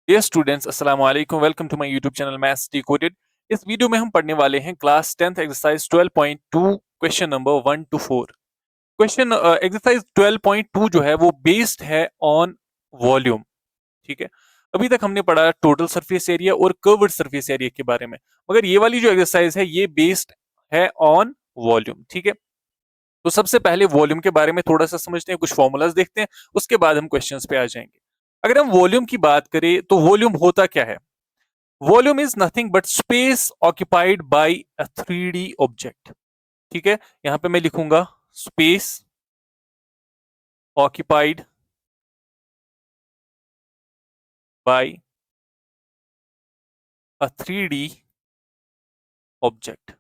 Dear students, अस्सलाम वालेकुम। Welcome to my YouTube channel maths decoded. इस वीडियो में हम पढ़ने वाले हैं class 10th exercise 12.2 question number 1 to 4। Question exercise 12.2 जो है वो बेस्ड है ऑन वॉल्यूम। ठीक है। अभी तक हमने पढ़ा टोटल सरफेस एरिया और कर्व्ड सरफेस एरिया के बारे में, मगर ये वाली जो एक्सरसाइज है ये बेस्ड है ऑन वॉल्यूम। ठीक है। तो सबसे पहले वॉल्यूम के बारे में थोड़ा सा समझते हैं, कुछ फॉर्मूलाज देखते हैं, उसके बाद हम क्वेश्चंस पे आ जाएंगे। अगर हम वॉल्यूम की बात करें तो वॉल्यूम होता क्या है? Volume is nothing but space occupied by a 3D object. ठीक है। यहां पे मैं लिखूंगा space occupied by a 3D object.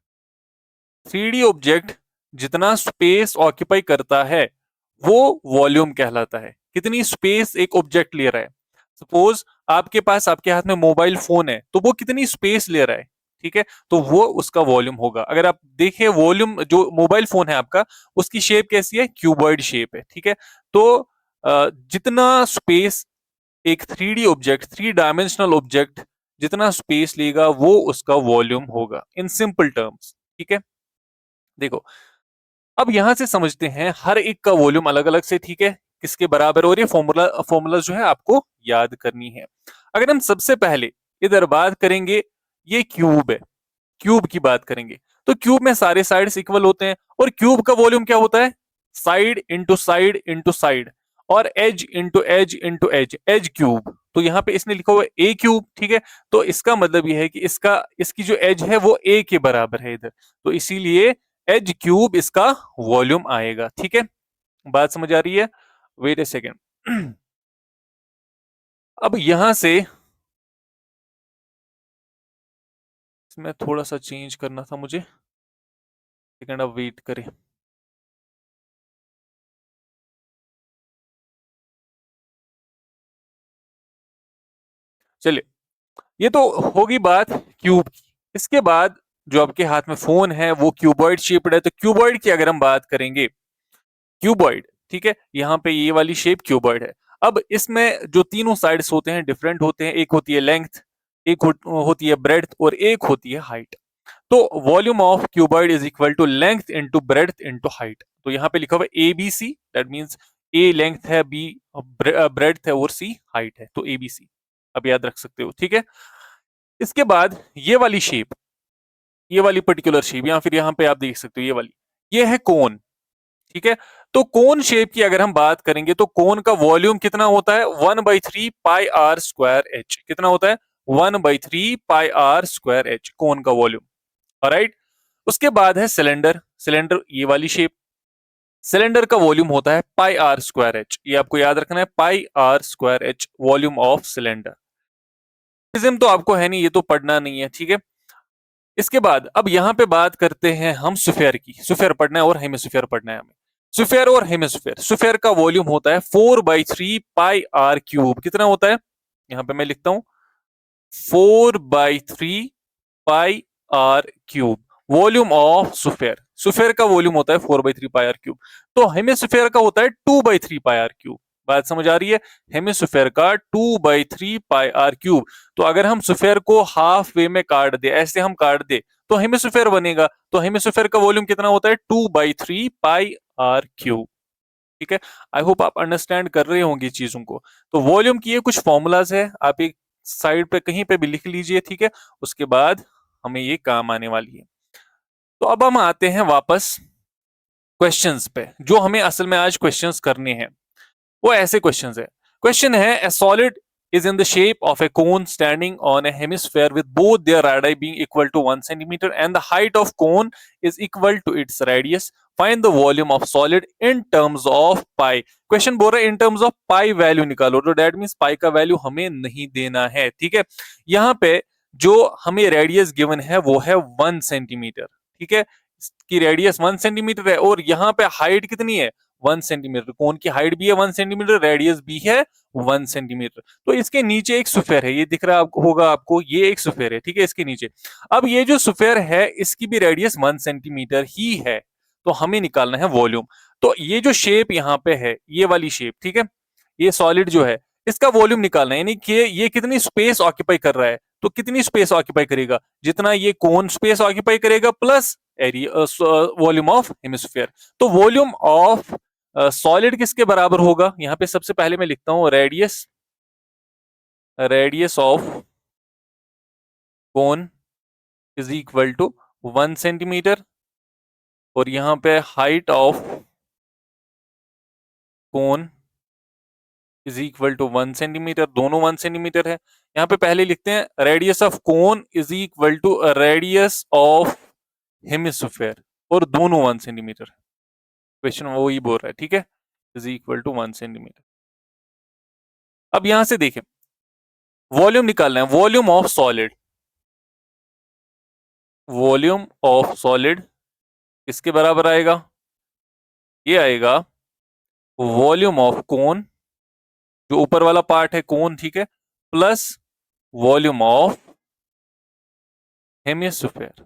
3D object जितना स्पेस ऑक्यूपाई करता है वो वॉल्यूम कहलाता है। कितनी स्पेस एक ऑब्जेक्ट ले रहा है। सपोज आपके पास, आपके हाथ में मोबाइल फोन है, तो वो कितनी स्पेस ले रहा है। ठीक है। तो वो उसका वॉल्यूम होगा। अगर आप देखें वॉल्यूम, जो मोबाइल फोन है आपका, उसकी शेप कैसी है? क्यूबॉइड शेप है। ठीक है। तो जितना स्पेस एक 3D ऑब्जेक्ट, 3 डायमेंशनल ऑब्जेक्ट जितना स्पेस लेगा वो उसका वॉल्यूम होगा, इन सिंपल टर्म्स। ठीक है। देखो, अब यहां से समझते हैं हर एक का वॉल्यूम अलग अलग से। ठीक है। किसके बराबर, और ये फॉर्मूला जो है आपको याद करनी है। अगर हम सबसे पहले इधर बात करेंगे, ये क्यूब है, क्यूब की बात करेंगे, तो क्यूब में सारे साइड्स इक्वल होते हैं, और क्यूब का वॉल्यूम क्या होता है? Side into side into side, और edge into edge into edge, edge cube. तो यहाँ पे इसने लिखा हुआ है ए क्यूब। ठीक है। तो इसका मतलब यह है कि इसकी जो एज है वो ए के बराबर है इधर, तो इसीलिए एज क्यूब इसका वॉल्यूम आएगा। ठीक है। बात समझ आ रही है? वेट ए सेकेंड। अब यहां से इसमें थोड़ा सा चेंज करना था मुझे, सेकेंड अब वेट करें। चलिए, ये तो होगी बात क्यूब की। इसके बाद जो आपके हाथ में फोन है वो क्यूबॉइड शेप्ड है, तो क्यूबॉइड की अगर हम बात करेंगे, क्यूबॉइड, ठीक है, यहाँ पे ये वाली शेप क्यूबॉइड है। अब इसमें जो तीनों साइड्स होते हैं डिफरेंट होते हैं। एक होती है लेंथ, एक होती है ब्रेड्थ, और एक होती है हाइट। तो volume of cuboid is equal to length into breadth into height. तो यहाँ पे लिखा हुआ है A B C, that means A length है, बी ब्रेड्थ है, और सी हाइट है, तो ए बी सी। अब याद रख सकते हो। ठीक है। इसके बाद ये वाली शेप, ये वाली पर्टिकुलर शेप, या फिर यहाँ पे आप देख सकते हो ये वाली, ये है कोन। ठीक है। तो कोन शेप की अगर हम बात करेंगे तो कोन का वॉल्यूम कितना होता है? 1/3 पाई r स्क्वायर एच। कितना होता है? 1/3 पाई r स्क्वायर एच, कोन का वॉल्यूम। राइट। उसके बाद है सिलेंडर। सिलेंडर ये वाली शेप, सिलेंडर का वॉल्यूम होता है पाई r स्क्वायर एच। ये आपको याद रखना है, पाई r square h, volume of cylinder. Prism तो आपको है नहीं, ये तो पढ़ना नहीं है। ठीक है। इसके बाद अब यहां पे बात करते हैं हम स्फीयर की। स्फीयर पढ़ना है और हेमिस्फीयर पढ़ना है हमें। स्फीयर और हेमिस्फीयर, स्फीयर का वॉल्यूम होता है 4/3 पाई r क्यूब। कितना होता है? यहां पे मैं लिखता हूं 4/3 पाई r cube, volume of sphere. Sphere का वॉल्यूम होता है 4/3 पाई r क्यूब। तो हेमिस्फीयर का होता है 2/3 पाई r क्यूब। बात समझ आ रही है? हेमिस्फीयर का 2/3 पाई r क्यूब। तो अगर हम स्फीयर को हाफ वे में काट दे, ऐसे हम काट दे, तो हेमिस्फीयर बनेगा। तो हेमिस्फीयर का वॉल्यूम कितना होता है? 2/3 पाई r क्यूब। ठीक है। आई होप आप अंडरस्टैंड कर रहे होंगे चीजों को। तो वॉल्यूम की ये कुछ फॉर्मूलाज है, आप एक साइड पे कहीं पे भी लिख लीजिए। ठीक है। उसके बाद हमें ये काम आने वाली है। तो अब हम आते हैं वापस क्वेश्चंस पे, जो हमें असल में आज क्वेश्चंस करने हैं। वो ऐसे क्वेश्चंस है। क्वेश्चन है, ए solid is in the shape of a cone standing on a hemisphere with both their radii being equal to 1 centimeter and the height of cone is equal to its radius. Find the volume of solid in terms of pi. Question बोल रहा है in terms of pi value निकालो, तो that means पाई का value हमें नहीं देना है। ठीक है। यहाँ पे जो हमें रेडियस गिवन है वो है 1 सेंटीमीटर। ठीक है। इसकी रेडियस 1 सेंटीमीटर है, और यहाँ पे हाइट कितनी है? 1 सेंटीमीटर। कोन की हाइट भी है 1 सेंटीमीटर, रेडियस भी है 1 सेंटीमीटर। तो इसके नीचे एक स्फीयर है, ये दिख रहा होगा आपको, ये एक स्फीयर है। ठीक है। इसके नीचे अब ये जो स्फीयर है इसकी भी रेडियस 1 सेंटीमीटर ही है, तो हमें निकालना है वॉल्यूम। तो ये जो शेप यहाँ पे है, ये वाली शेप, ठीक है, ये सॉलिड जो है, इसका वॉल्यूम निकालना है, यानी कि ये कितनी स्पेस ऑक्यूपाई कर रहा है। तो कितनी स्पेस ऑक्यूपाई करेगा, जितना ये कोन स्पेस ऑक्यूपाई करेगा plus area volume of hemisphere. तो वॉल्यूम ऑफ सॉलिड किसके बराबर होगा, यहां पे सबसे पहले मैं लिखता हूं radius, radius of cone is equal to 1 centimetre, और यहां पे height of cone is equal to 1 centimetre, दोनों 1 सेंटीमीटर है। यहाँ पे पहले लिखते हैं radius of cone is equal to radius of hemisphere, और दोनों 1 सेंटीमीटर। क्वेश्चन वही बोल रहा है, ठीक है, इज इक्वल टू 1 सेंटीमीटर। अब यहां से देखें, वॉल्यूम निकालना है, volume of solid, volume of solid किसके बराबर आएगा, ये आएगा वॉल्यूम ऑफ कोन, जो ऊपर वाला पार्ट है कोन, ठीक है, प्लस वॉल्यूम ऑफ हेमिस्फीयर,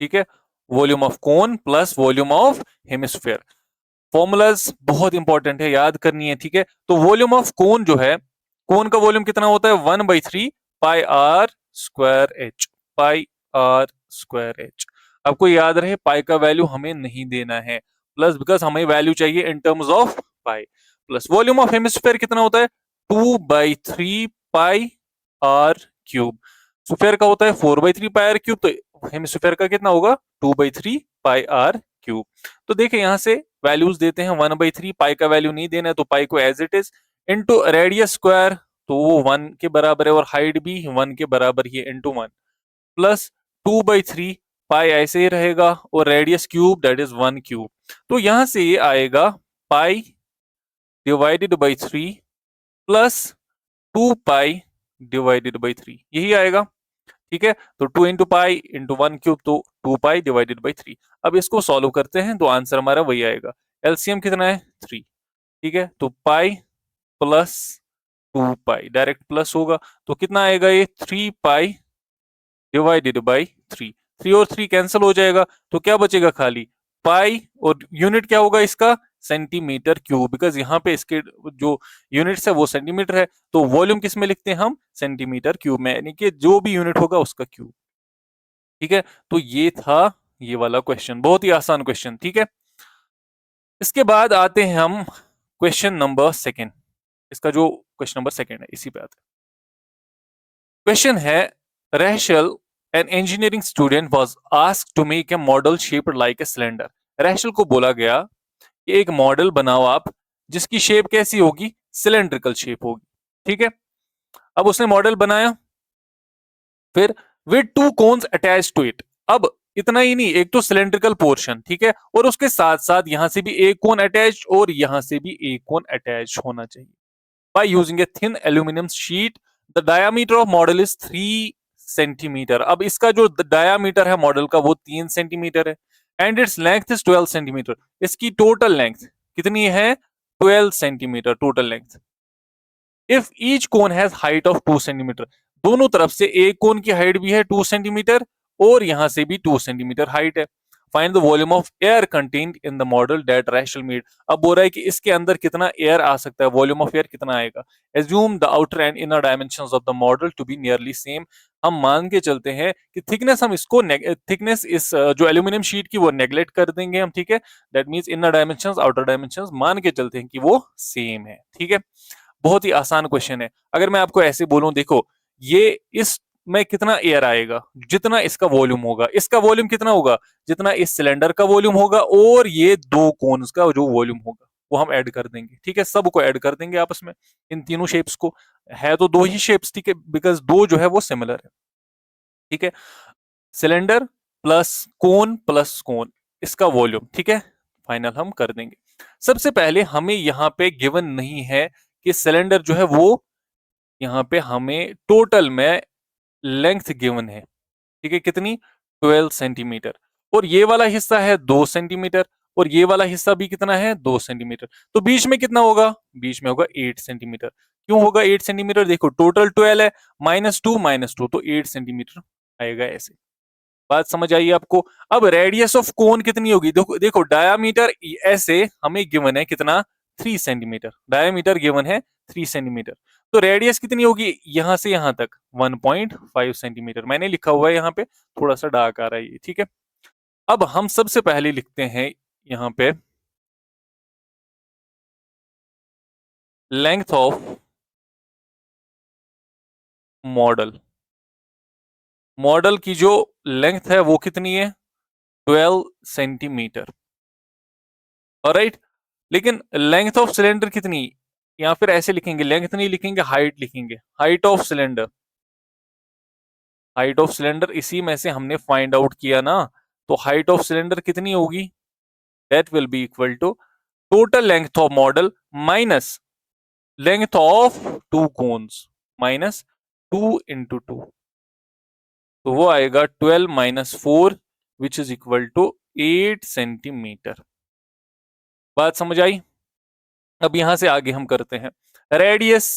ठीक है, volume of cone plus volume of hemisphere. Formulas बहुत इंपॉर्टेंट है, याद करनी है, ठीक है। तो वॉल्यूम ऑफ कोन जो है, कोन का वॉल्यूम कितना होता है, 1/3 pi are square h, pi are square h. आपको याद रहे पाई का वैल्यू हमें नहीं देना है, प्लस बिकॉज हमें वैल्यू चाहिए in terms of pi, plus volume of hemisphere कितना होता है 2/3 पाई आर क्यूब। स्फीयर का होता है 4/3 पाई आर क्यूब, तो हेमिस्फीयर का कितना होगा 2/3 पाई आर क्यूब। तो देखिए यहां से वैल्यूज देते हैं, 1/3 पाई का वैल्यू नहीं देना है तो पाई को as it is, into radius square, तो वो 1 के बराबर है, और हाइट भी 1 के बराबर ही है, इनटू 1, प्लस 2/3 पाई ऐसे ही रहेगा, और radius cube that is 1 cube. तो यहां से ये आएगा पाई divided by 3 plus 2 pi divided by 3, यही आएगा, ठीक है। तो 2 इंटू पाई इंटू 1 क्यूब, तो 2 पाई डिवाइडेड बाई 3। अब इसको सॉल्व करते हैं तो आंसर हमारा वही आएगा, एलसीएम कितना है 3, ठीक है। तो पाई प्लस 2 पाई, डायरेक्ट प्लस होगा, तो कितना आएगा ये 3 पाई डिवाइडेड बाई 3, 3 और 3 कैंसिल हो जाएगा, तो क्या बचेगा खाली पाई, और यूनिट क्या होगा इसका सेंटीमीटर क्यूब, बिकॉज यहाँ पे इसके जो यूनिट्स है वो सेंटीमीटर है, तो वॉल्यूम किस में लिखते हैं हम सेंटीमीटर क्यूब में, यानी कि जो भी यूनिट होगा उसका क्यूब, ठीक है। तो ये था ये वाला क्वेश्चन, बहुत ही आसान क्वेश्चन, ठीक है। इसके बाद आते हैं हम क्वेश्चन नंबर सेकेंड, इसका जो क्वेश्चन नंबर सेकेंड है इसी पे आते हैं। क्वेश्चन है Rachel an engineering student was asked to make a model shaped like a cylinder. Rachel को बोला गया कि एक मॉडल बनाओ आप जिसकी शेप कैसी होगी, सिलेंड्रिकल शेप होगी, ठीक है। अब उसने मॉडल बनाया, फिर with 2 cones attach to it. अब इतना ही नहीं, एक तो सिलेंड्रिकल पोर्शन, ठीक है, और उसके साथ साथ यहां से भी एक कोन अटैच और यहां से भी एक कोन अटैच होना चाहिए। By using a thin aluminium sheet the diameter of model is 3 centimetre. अब इसका जो डायामीटर है मॉडल का वो 3 सेंटीमीटर है, and its length is 12 centimetre. इसकी टोटल लेंथ कितनी है 12 centimetre total length. If each cone has height of 2 centimetre, दोनों तरफ से एक कोन की हाइट भी है 2 सेंटीमीटर और यहां से भी 2 सेंटीमीटर हाइट है। Find the volume of air contained in the model that racial made. अब बोल रहा है कि इसके अंदर कितना एयर आ सकता है, वॉल्यूम ऑफ एयर कितना आएगा। Assume the outer and inner dimensions of the model to be nearly same. हम मान के चलते हैं कि थिकनेस, हम इसको थिकनेस इस जो एल्यूमिनियम शीट की वो नेग्लेक्ट कर देंगे हम, ठीक है। That means inner dimensions outer dimensions मान के चलते हैं कि वो सेम है, ठीक है। बहुत ही आसान क्वेश्चन है। अगर मैं आपको ऐसे बोलूं, देखो ये इस में कितना एयर आएगा, जितना इसका वॉल्यूम होगा, इसका वॉल्यूम कितना होगा जितना इस सिलेंडर का वॉल्यूम होगा, और ये 2 कोन्स का जो वॉल्यूम होगा वो हम ऐड कर देंगे, ठीक है। सबको ऐड कर देंगे आपस में, इन तीनों शेप्स को, है तो 2 ही शेप्स, ठीक है, बिकॉज 2 जो है वो सिमिलर है, ठीक है। सिलेंडर प्लस कोन इसका वॉल्यूम, ठीक है, फाइनल हम कर देंगे। सबसे पहले हमें यहाँ पे गिवन नहीं है कि सिलेंडर जो है वो, यहाँ पे हमें टोटल में लेंथ गिवन है, ठीक है, कितनी 12 सेंटीमीटर, और ये वाला हिस्सा है 2 सेंटीमीटर, और ये वाला हिस्सा भी कितना है 2 सेंटीमीटर, तो बीच में कितना होगा, बीच में होगा 8 सेंटीमीटर। क्यों होगा 8 सेंटीमीटर, देखो टोटल 12 है, -2 तो 8 सेंटीमीटर आएगा ऐसे। बात समझ आई आपको। अब रेडियस ऑफ कोन कितनी होगी, देखो डायामीटर ऐसे हमें गिवन है कितना 3 सेंटीमीटर, डायमीटर गिवन है 3 सेंटीमीटर। तो रेडियस कितनी होगी यहां से यहां तक? 1.5 सेंटीमीटर। मैंने लिखा हुआ है यहाँ पे, थोड़ा सा डार्क आ रहा है ये, ठीक है। अब हम सबसे पहले लिखते हैं यहाँ पे लेंथ ऑफ मॉडल। मॉडल की जो लेंथ है वो कितनी है? 12 सेंटीमीटर। ऑलराइट, लेकिन लेंथ ऑफ सिलेंडर कितनी? या फिर ऐसे लिखेंगे, लेंथ नहीं लिखेंगे, हाइट लिखेंगे। Height of cylinder, height of cylinder इसी में से हमने फाइंड आउट किया ना। तो हाइट ऑफ सिलेंडर कितनी होगी? That will be equal to total length of model minus length of two cones, minus 2 into 2। तो वो आएगा 12 minus 4 which is equal to 8 centimetre. बात समझ आई? अब यहां से आगे हम करते हैं रेडियस।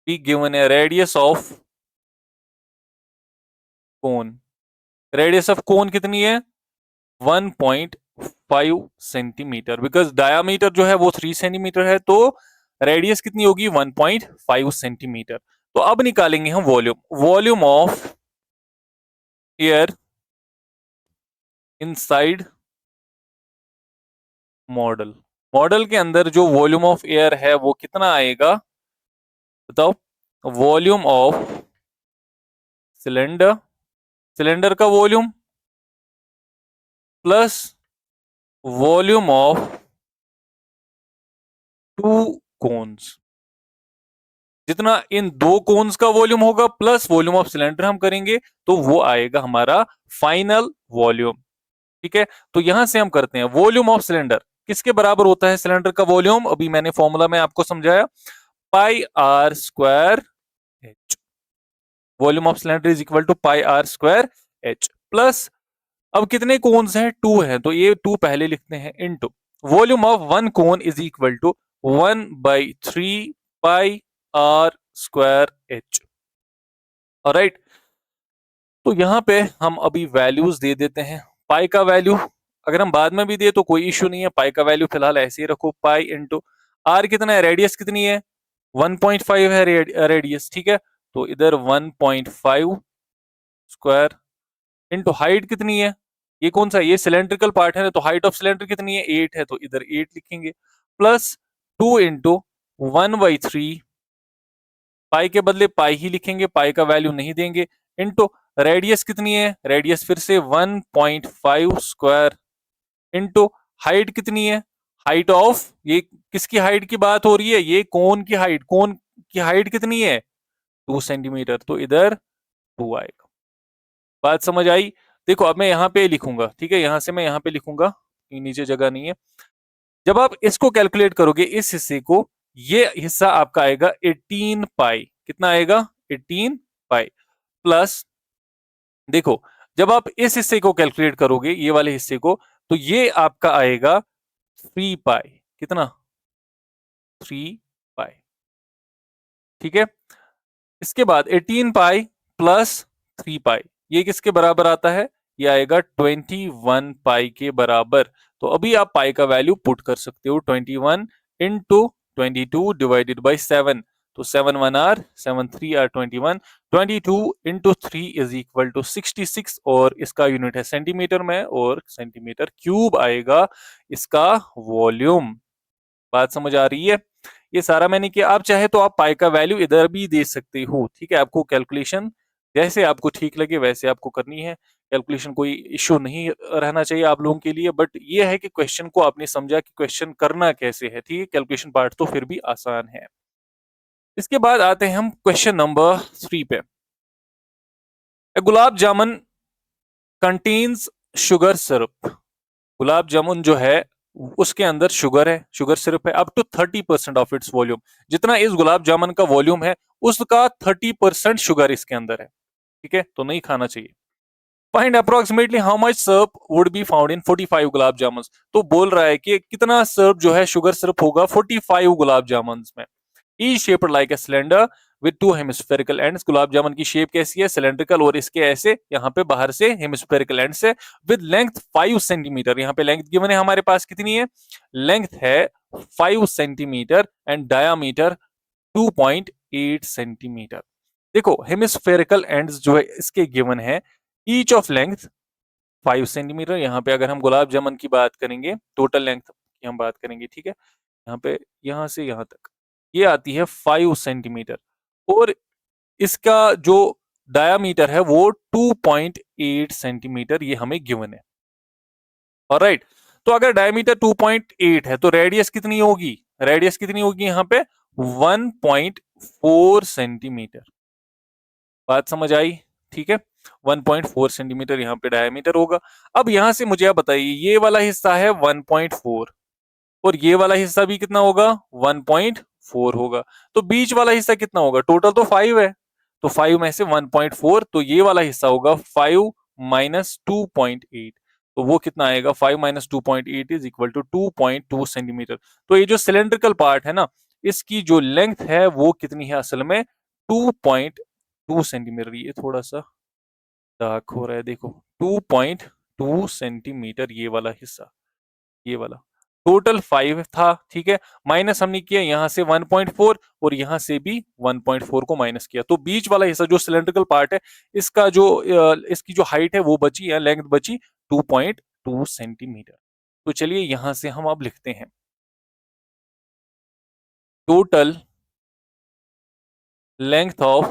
बी गिवन है radius of cone. Radius of कोन कितनी है? 1.5 सेंटीमीटर, बिकॉज डायामीटर जो है वो 3 सेंटीमीटर है, तो रेडियस कितनी होगी? 1.5 सेंटीमीटर। तो अब निकालेंगे हम volume. Volume of air inside model. Model के अंदर जो वॉल्यूम ऑफ एयर है वो कितना आएगा बताओ? वॉल्यूम ऑफ सिलेंडर, सिलेंडर का volume plus volume of two cons. जितना इन दो कोन्स का वॉल्यूम होगा प्लस वॉल्यूम ऑफ सिलेंडर हम करेंगे, तो वो आएगा हमारा फाइनल वॉल्यूम। ठीक है, तो यहां से हम करते हैं वॉल्यूम ऑफ सिलेंडर किसके बराबर होता है? सिलेंडर का वॉल्यूम अभी मैंने फॉर्मूला में आपको समझाया, pi are square h. Volume of cylinder is equal to pi are square h plus, अब कितने कोन्स हैं? 2 हैं, तो ये 2 पहले लिखते हैं, into volume of one cone is equal to 1/3 pi are square H. Alright, तो यहां पे हम अभी वैल्यूज दे देते हैं। पाई का वैल्यू अगर हम बाद में भी दे तो कोई इश्यू नहीं है, पाई का वैल्यू फिलहाल ऐसे ही रखो। पाई इंटू आर कितना है? रेडियस कितनी है? 1.5 है रेडियस, ठीक है। तो इधर 1.5 स्क्वायर इंटू हाइट कितनी है? ये कौन सा? ये सिलेंड्रिकल पार्ट है ना, तो हाइट ऑफ सिलेंडर कितनी है? 8 है, तो इधर 8 लिखेंगे प्लस 2 इंटू 1/3, पाई के बदले पाई ही लिखेंगे, पाई का वैल्यू नहीं देंगे, इंटू रेडियस कितनी है? रेडियस फिर से 1.5 स्क्वायर इंटू हाइट कितनी है? हाइट ऑफ, ये किसकी हाइट की बात हो रही है? ये कोन की हाइट। कोन की हाइट कितनी है? 2 सेंटीमीटर, तो इधर 2 आएगा। बात समझ आई? देखो अब मैं यहाँ पे लिखूंगा, ठीक है, यहां से मैं यहाँ पे लिखूंगा, नीचे जगह नहीं है। जब आप इसको कैलकुलेट करोगे इस हिस्से को, ये हिस्सा आपका आएगा 18 पाई। कितना आएगा? 18 पाई प्लस, देखो जब आप इस हिस्से को कैलकुलेट करोगे, ये वाले हिस्से को, तो ये आपका आएगा 3 पाई। कितना? 3 पाई, ठीक है। इसके बाद 18 पाई प्लस 3 पाई, ये किसके बराबर आता है? ये आएगा 21 पाई के बराबर। तो अभी आप पाई का वैल्यू पुट कर सकते हो, 21 इंटू 22 डिवाइडेड बाई 7। तो 7 1 are 7 3 are 21, 22 into 3 is equal to 66, और इसका यूनिट है सेंटीमीटर में, और सेंटीमीटर क्यूब आएगा इसका वॉल्यूम। बात समझ आ रही है? ये सारा मैंने किया। आप चाहे तो आप पाई का वैल्यू इधर भी दे सकते हो, ठीक है। आपको कैलकुलेशन जैसे आपको ठीक लगे वैसे आपको करनी है। कैलकुलेशन कोई इश्यू नहीं रहना चाहिए आप लोगों के लिए, बट ये है कि क्वेश्चन को आपने समझा कि क्वेश्चन करना कैसे है, ठीक है। कैलकुलेशन पार्ट तो फिर भी आसान है। इसके बाद आते हैं हम क्वेश्चन नंबर 3 पे। Gulab jamun contains sugar syrup. Gulab jamun जो है उसके अंदर शुगर है, शुगर सिरप है, up to 30% of its volume. जितना इस गुलाब जामुन का वॉल्यूम है उसका 30% शुगर इसके अंदर है, ठीक है, तो नहीं खाना चाहिए। Find approximately how much syrup would be found in 45 gulab जामुन। तो बोल रहा है कि कितना सिरप जो है शुगर सिरप होगा 45 गुलाब जामुन में। ई shaped like a cylinder with 2 hemispherical ends. Gulab jamun की शेप कैसी है? सिलेंड्रिकल, और इसके ऐसे यहाँ पे बाहर से हेमिस्फेरिकल एंड्स है, विद लेंथ 5 सेंटीमीटर। यहाँ पे लेंथ गिवन है हमारे पास, कितनी है? लेंथ है 5 सेंटीमीटर एंड डायामीटर 2.8 सेंटीमीटर। देखो हेमिस्फेरिकल एंड्स जो है इसके गिवन है, ईच ऑफ लेंथ 5 सेंटीमीटर। यहाँ पे अगर हम गुलाब जामुन की बात करेंगे, टोटल लेंथ की हम बात करेंगे, ठीक है, यहाँ पे यहाँ से यहाँ तक ये आती है 5 सेंटीमीटर, और इसका जो डायामीटर है वो 2.8 सेंटीमीटर, ये हमें गिवन है। ऑलराइट, तो अगर डायमीटर 2.8 है तो रेडियस कितनी होगी, रेडियस कितनी होगी यहाँ पे 1.4 सेंटीमीटर। बात समझ आई, ठीक है, 1.4 सेंटीमीटर यहाँ पे डायमीटर होगा। अब यहां से मुझे आप बताइए, ये वाला हिस्सा है 1.4 और ये वाला हिस्सा भी कितना होगा 1.4 होगा, तो बीच वाला हिस्सा कितना होगा, टोटल तो 5 है, तो 5 में से 1.4, तो ये वाला हिस्सा होगा 5 माइनस 2.8, तो वो कितना आएगा 5 minus 2.8 is equal to 2.2 centimetre. तो ये जो सिलेंड्रिकल पार्ट है ना, इसकी जो लेंथ है वो कितनी है असल में 2.2 सेंटीमीटर। ये थोड़ा सा डार्क हो रहा है, देखो 2.2 सेंटीमीटर ये वाला हिस्सा, ये वाला टोटल 5 था, ठीक है, माइनस हमने किया यहाँ से 1.4 और यहाँ से भी 1.4 को माइनस किया, तो बीच वाला हिस्सा जो सिलेंड्रिकल पार्ट है, इसका जो इसकी जो हाइट है वो बची या लेंथ बची 2.2 सेंटीमीटर। तो चलिए यहां से हम अब लिखते हैं total length of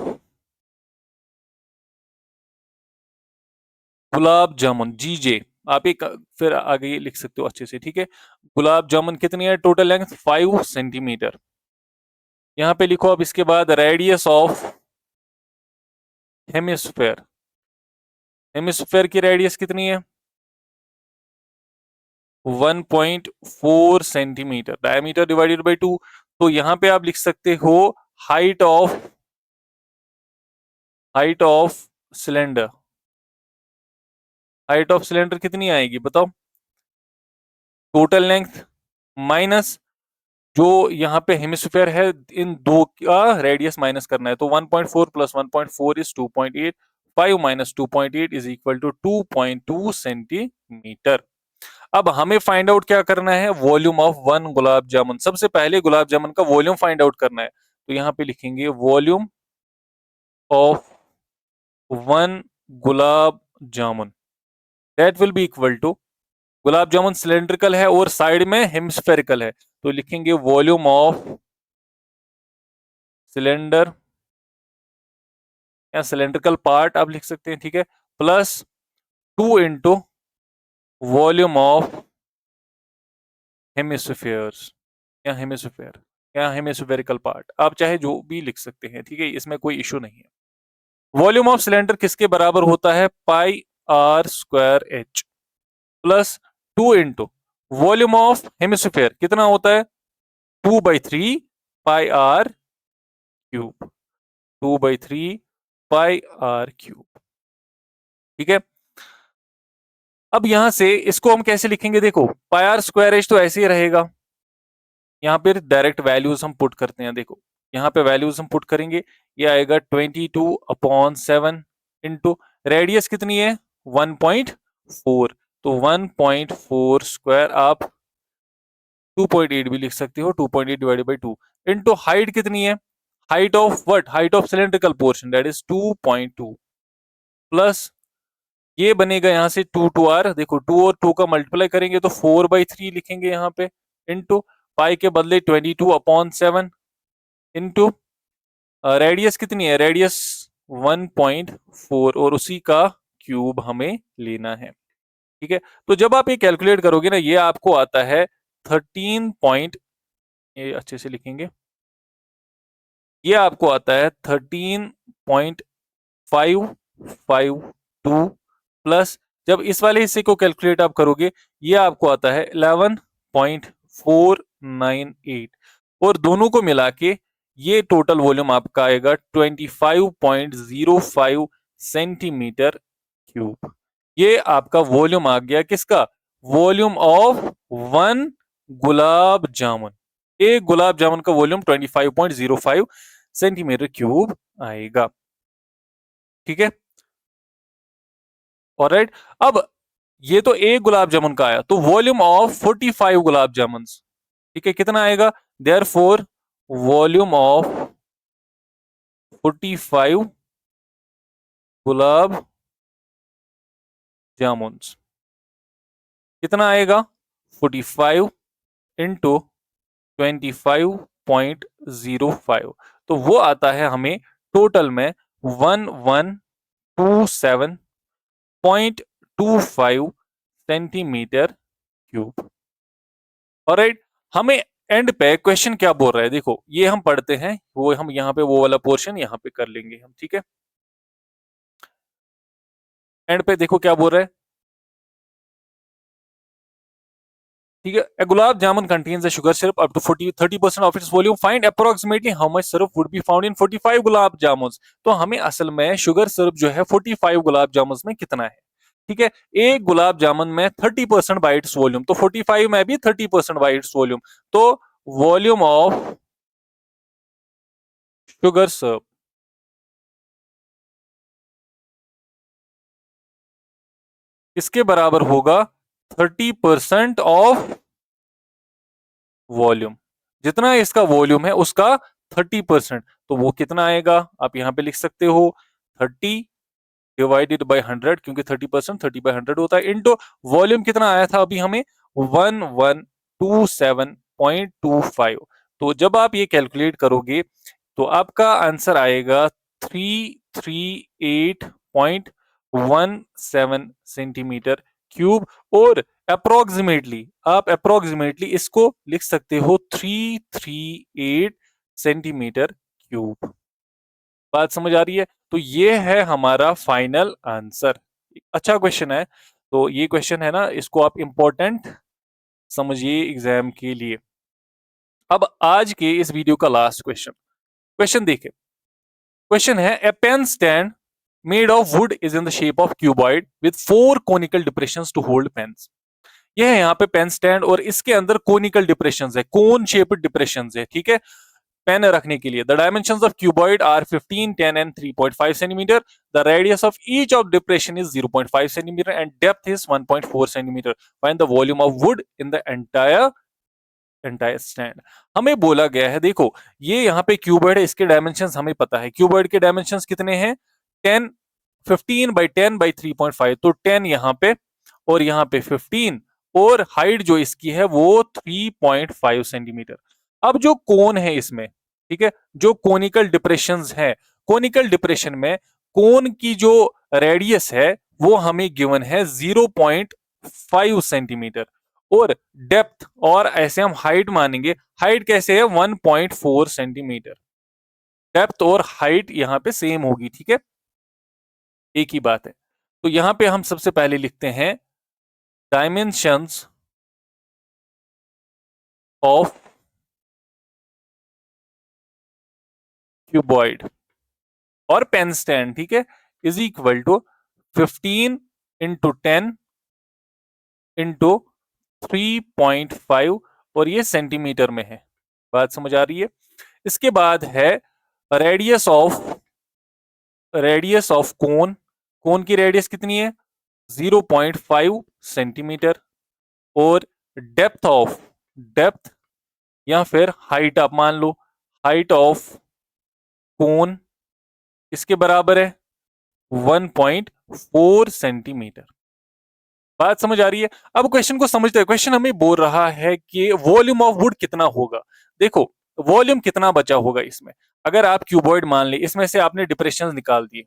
gulab jamun, जीजे, आप एक फिर आगे लिख सकते हो अच्छे से, ठीक है, गुलाब जामुन कितनी है टोटल लेंथ 5 सेंटीमीटर। यहां पे लिखो अब इसके बाद रेडियस ऑफ हेमिस्फेयर, हेमिस्फेयर की रेडियस कितनी है 1.4 सेंटीमीटर, डायमीटर डिवाइडेड बाई 2, तो यहां पे आप लिख सकते हो height of, height of cylinder, height of cylinder कितनी आएगी बताओ, टोटल लेंथ माइनस जो यहाँ पे हेमिस्फीयर है, इन दो का रेडियस माइनस करना है, तो 1.4 plus 1.4 is 2.8, 5 minus 2.8 is equal to 2.2 centimetre. अब हमें फाइंड आउट क्या करना है, volume of one gulab jamun. सबसे पहले गुलाब जामुन का वॉल्यूम फाइंड आउट करना है, तो यहाँ पे लिखेंगे volume of one gulab jamun, that will be equal to, gulab jamun cylindrical है और साइड में हेमिस्फेरिकल है, तो लिखेंगे वॉल्यूम ऑफ सिलेंडर या सिलेंड्रिकल पार्ट आप लिख सकते हैं, ठीक है, plus 2 into volume of hemispheres या हेमिस्फीयर या हेमिस्फेरिकल पार्ट, आप चाहे जो भी लिख सकते हैं, ठीक है, इसमें कोई इशू नहीं है। वॉल्यूम ऑफ सिलेंडर किसके बराबर होता है, pi are square h plus 2 into volume of hemisphere कितना होता है 2/3 pi r cube, 2/3 pi r cube, ठीक है। अब यहां से इसको हम कैसे लिखेंगे, देखो पाई आर स्क्वायर एच तो ऐसे ही रहेगा, यहाँ पे डायरेक्ट वैल्यूज हम पुट करते हैं, देखो यहाँ पे वैल्यूज हम पुट करेंगे, ये आएगा 22/7 इंटू रेडियस कितनी है 1.4, तो 1.4 स्क्वायर आप 2.8 भी लिख सकते हो, 2.8 डिवाइडेड बाई 2 इंटू हाइट कितनी है, height of what, height of cylindrical portion that is 2.2 plus ये बनेगा यहाँ से 2 देखो 2 और 2 का मल्टीप्लाई करेंगे तो 4/3 लिखेंगे यहाँ पे, इंटू पाई के बदले 22/7 इंटू रेडियस कितनी है, रेडियस 1.4 और उसी का क्यूब हमें लेना है, ठीक है। तो जब आप ये कैलकुलेट करोगे ना, ये आपको आता है 13 पॉइंट, ये अच्छे से लिखेंगे, ये आपको आता है 13.552 प्लस जब इस वाले हिस्से को कैलकुलेट आप करोगे, ये आपको आता है 11.498 और दोनों को मिला के ये टोटल वॉल्यूम आपका आएगा 25.05 सेंटीमीटर क्यूब। ये आपका वॉल्यूम आ गया किसका, वॉल्यूम ऑफ वन गुलाब जामुन, एक गुलाब जामुन का वॉल्यूम 25.05 सेंटीमीटर क्यूब आएगा, ठीक है। ऑलराइट, अब ये तो एक गुलाब जामुन का आया, तो वॉल्यूम ऑफ 45 गुलाब जामुन, ठीक है, कितना आएगा, देयरफॉर वॉल्यूम ऑफ 45 गुलाब जामुन कितना आएगा, 45 इंटू 25.05, तो वो आता है हमें टोटल में 1127.25 सेंटीमीटर क्यूब। ऑलराइट, हमें एंड पे क्वेश्चन क्या बोल रहा है, देखो ये हम पढ़ते हैं, वो हम यहाँ पे वो वाला पोर्शन यहाँ पे कर लेंगे हम, ठीक है। एंड पे देखो क्या बोल रहा है, ठीक है, a gulab jamun contains a sugar syrup up to 30% of its volume. Find approximately how much syrup would be found in 45 gulab जामुन। तो हमें असल में शुगर सिरप जो है 45 गुलाब जामुन में कितना है, ठीक है। एक गुलाब जामुन में 30% बाई इट्स वॉल्यूम, तो 45 में भी 30% बाई इट्स वॉल्यूम, तो वॉल्यूम ऑफ शुगर सिरप इसके बराबर होगा 30% ऑफ वॉल्यूम, जितना इसका वॉल्यूम है उसका 30%, तो वो कितना आएगा, आप यहां पे लिख सकते हो 30 डिवाइडेड बाई 100, क्योंकि 30% 30/100 होता है, इंटू वॉल्यूम कितना आया था अभी हमें 1127.25, तो जब आप ये कैलकुलेट करोगे तो आपका आंसर आएगा 338.17 सेंटीमीटर क्यूब। और अप्रोक्सीमेटली, आप अप्रोक्सीमेटली इसको लिख सकते हो 338 सेंटीमीटर क्यूब। बात समझ आ रही है, तो ये है हमारा फाइनल आंसर। अच्छा क्वेश्चन है, तो ये क्वेश्चन है ना, इसको आप इंपॉर्टेंट समझिए एग्जाम के लिए। अब आज के इस वीडियो का लास्ट क्वेश्चन, क्वेश्चन देखिए, क्वेश्चन है a pen stand made of wood is in the shape of cuboid with 4 conical depressions to hold pens. यह है यहाँ पे पेन स्टैंड और इसके अंदर कोनिकल डिप्रेशंस है, कोन शेप्ड डिप्रेशंस है, ठीक है, पेन रखने के लिए। The dimensions of cuboid are 15, 10 and 3.5 centimetre. The radius of each of depression is 0.5 centimetre and depth is 1.4 centimetre. Find the volume of wood in the entire stand. हमें बोला गया है, देखो ये यहाँ पे क्यूबॉइड है, इसके डायमेंशंस हमें पता है, क्यूबॉइड के डायमेंशंस कितने हैं, 10, 15/10/3.5, तो 10 यहाँ पे और यहाँ पे 15, और हाइट जो इसकी है वो 3.5 सेंटीमीटर। अब जो कोन है इसमें, ठीक है, जो कोनिकल डिप्रेशंस है, कोनिकल डिप्रेशन में कोन की जो रेडियस है वो हमें गिवन है 0.5 सेंटीमीटर, और डेप्थ और ऐसे हम हाइट मानेंगे, हाइट कैसे है 1.4 सेंटीमीटर, डेप्थ और हाइट यहां पे सेम होगी, ठीक है, एक ही बात है। तो यहां पे हम सबसे पहले लिखते हैं डायमेंशंस ऑफ क्यूबॉइड और पेन स्टैंड, ठीक है, is equal to 15 into 10 into 3.5, और ये सेंटीमीटर में है। बात समझ आ रही है। इसके बाद है रेडियस ऑफ कोन, कोन की रेडियस कितनी है 0.5 सेंटीमीटर, और डेप्थ या फिर हाइट आप मान लो, हाइट ऑफ कोन इसके बराबर है 1.4 सेंटीमीटर। बात समझ आ रही है। अब क्वेश्चन को समझते हैं, क्वेश्चन हमें बोल रहा है कि वॉल्यूम ऑफ वुड कितना होगा। देखो वॉल्यूम कितना बचा होगा इसमें, अगर आप क्यूबॉइड मान ले, इसमें से आपने डिप्रेशन निकाल दिए,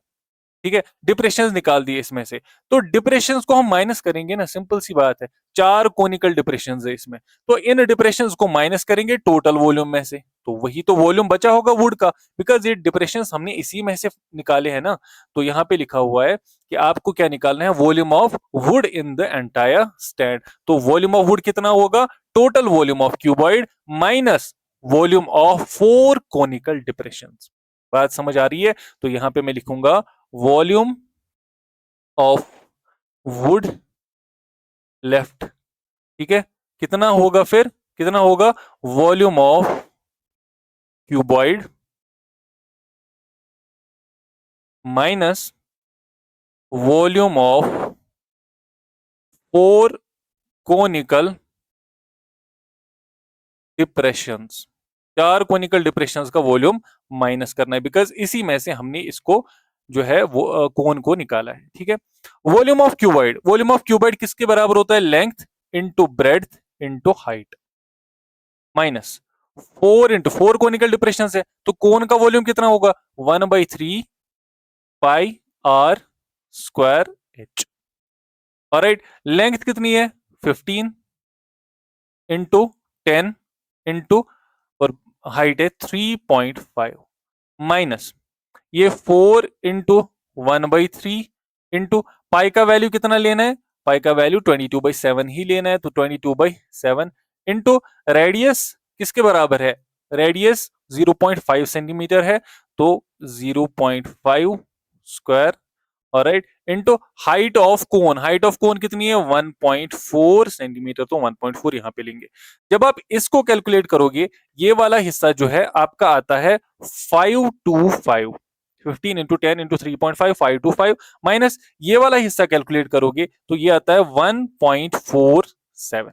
ठीक है, डिप्रेशंस निकाल दिए इसमें से, तो डिप्रेशंस को हम माइनस करेंगे ना, सिंपल सी बात है, 4 कोनिकल डिप्रेशंस है इसमें, तो इन डिप्रेशंस को माइनस करेंगे टोटल वॉल्यूम में से, तो वही तो वॉल्यूम बचा होगा वुड का, बिकॉज ये डिप्रेशंस हमने इसी में से निकाले हैं ना। तो यहाँ पे लिखा हुआ है कि आपको क्या निकालना है, volume of wood in the entire stand. तो वॉल्यूम ऑफ वुड कितना होगा, total volume of cuboid minus volume of 4 conical depressions. बात समझ आ रही है। तो यहां पे मैं लिखूंगा वॉल्यूम ऑफ वुड लेफ्ट, ठीक है, कितना होगा, फिर कितना होगा, volume of cuboid minus volume of 4 conical depressions, 4 conical depressions का वॉल्यूम माइनस करना है, बिकॉज इसी में से हमने इसको जो है वो कोन को निकाला है। ठीक है, volume of cuboid, volume of cuboid किसके बराबर होता है? Length into breadth into height, minus 4 into 4 conical depression है, तो कोन का वॉल्यूम कितना होगा? 1/3 pi are square H. Alright, length कितनी है? 15 इंटू 10 इंटू, और हाइट है 3.5, माइनस ये 4 इंटू 1/3 इंटू पाई का वैल्यू कितना लेना है? पाई का वैल्यू 22/7 ही लेना है, तो 22/7 इंटू रेडियस किसके बराबर है? रेडियस 0.5 सेंटीमीटर है, तो 0.5 square, alright, into height of cone, height of कोन कितनी है? 1.4 सेंटीमीटर, तो 1.4 यहां पे लेंगे। जब आप इसको कैलकुलेट करोगे, ये वाला हिस्सा जो है आपका आता है 525, 15 इंटू 10 इंटू 3.5, 525, माइनस ये वाला हिस्सा कैलकुलेट करोगे तो ये आता है 1.47,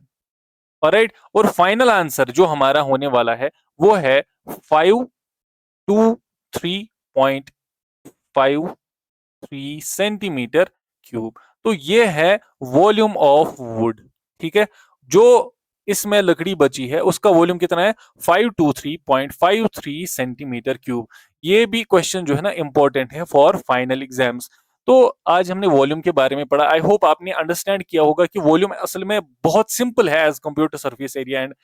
ऑलराइट। और फाइनल आंसर जो हमारा होने वाला है वो है 523.53 सेंटीमीटर क्यूब। तो ये है वॉल्यूम ऑफ वुड। ठीक है, जो इसमें लकड़ी बची है उसका वॉल्यूम कितना है? 523.53 सेंटीमीटर क्यूब। ये भी क्वेश्चन जो है ना इंपॉर्टेंट है फॉर फाइनल एग्जाम्स। तो आज हमने वॉल्यूम के बारे में पढ़ा। आई होप आपने अंडरस्टैंड किया होगा कि वॉल्यूम असल में बहुत सिंपल है as compare to surface area and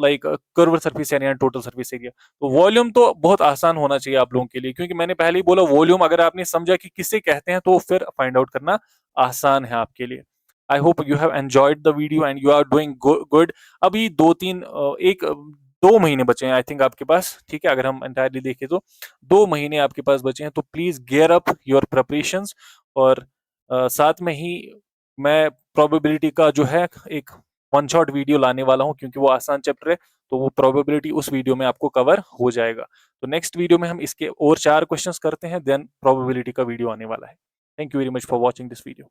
like curve surface area and total surface area. तो वॉल्यूम तो बहुत आसान होना चाहिए आप लोगों के लिए, क्योंकि मैंने पहले ही बोला वॉल्यूम अगर आपने समझा कि किसे कहते हैं तो फिर फाइंड आउट करना आसान है आपके लिए। I hope you have enjoyed the video and you are doing good. अभी 2 महीने बचे हैं आई थिंक आपके पास। ठीक है, अगर हम एंटायरली देखें तो 2 महीने आपके पास बचे हैं, तो please gear up your preparations. और साथ में ही मैं प्रोबेबिलिटी का जो है एक वन शॉट वीडियो लाने वाला हूं, क्योंकि वो आसान चैप्टर है, तो वो प्रोबेबिलिटी उस वीडियो में आपको कवर हो जाएगा। तो नेक्स्ट वीडियो में हम इसके और 4 क्वेश्चंस करते हैं, देन प्रोबेबिलिटी का वीडियो आने वाला है। Thank you very much for watching this video.